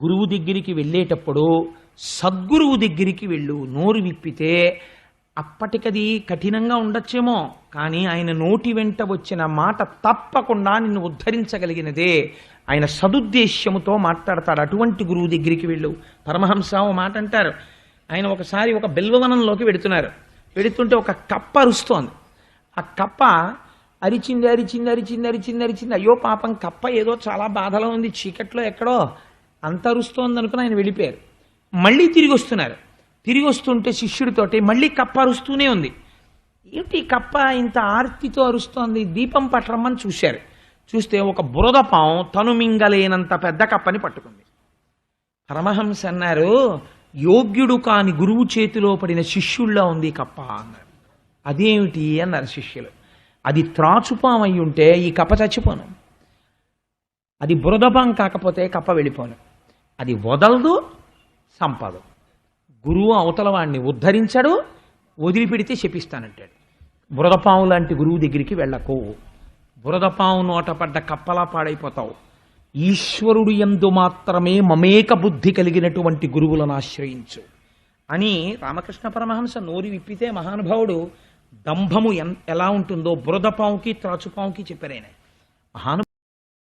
గురువు దగ్గరికి వెళ్ళేటప్పుడు సద్గురువు దగ్గరికి వెళ్ళు. నోరు విప్పితే అప్పటికది కఠినంగా ఉండొచ్చేమో, కానీ ఆయన నోటి వెంట వచ్చిన మాట తప్పకుండా నిన్ను ఉద్ధరించగలిగినదే. ఆయన సదుద్దేశ్యముతో మాట్లాడతాడు. అటువంటి గురువు దగ్గరికి వెళ్ళు. పరమహంస ఓ మాట అంటారు. ఆయన ఒకసారి ఒక బిల్వవనంలోకి వెడుతున్నారు. వెడుతుంటే ఒక కప్ప అరుస్తోంది. ఆ కప్ప అరిచింది అరిచింది అరిచింది అరిచింది అరిచింది. అయ్యో పాపం, కప్ప ఏదో చాలా బాధలో ఉంది, చీకట్లో ఎక్కడో అంత అరుస్తోంది అనుకుని ఆయన వెళ్ళిపోయారు. మళ్ళీ తిరిగి వస్తున్నారు. తిరిగి వస్తుంటే శిష్యుడితోటి మళ్ళీ కప్ప అరుస్తూనే ఉంది. ఏంటి కప్ప ఇంత ఆర్తితో అరుస్తోంది, దీపం పట్టరమ్మని చూశారు. చూస్తే ఒక బురదపాం తను మింగలేనంత పెద్ద కప్పని పట్టుకుంది. పరమహంస అన్నారు, యోగ్యుడు కాని గురువు చేతిలో పడిన శిష్యుల్లో ఉంది కప్ప అన్నారు. అదేమిటి అన్నారు శిష్యులు. అది త్రాచుపాం అయి ఉంటే ఈ కప్ప చచ్చిపోను, అది బురదపాం కాకపోతే కప్ప వెళ్ళిపోను. అది వదలదు, సంపదు. గురువు అవతల వాడిని ఉద్ధరించడు, వదిలిపెడితే శపిస్తానంటాడు. బురదపాము లాంటి గురువు దగ్గరికి వెళ్ళకు. బురదపాము నోట పడ్డ కప్పలా పాడైపోతావు. ఈశ్వరుడు యందు మాత్రమే మమేక బుద్ధి కలిగినటువంటి గురువులను ఆశ్రయించు అని రామకృష్ణ పరమహంస నోరు విప్పితే మహానుభావుడు దంభము ఎలా ఉంటుందో బురదపాముకి త్రాచుపాముకి చెప్పారైన. మహానుభావుడు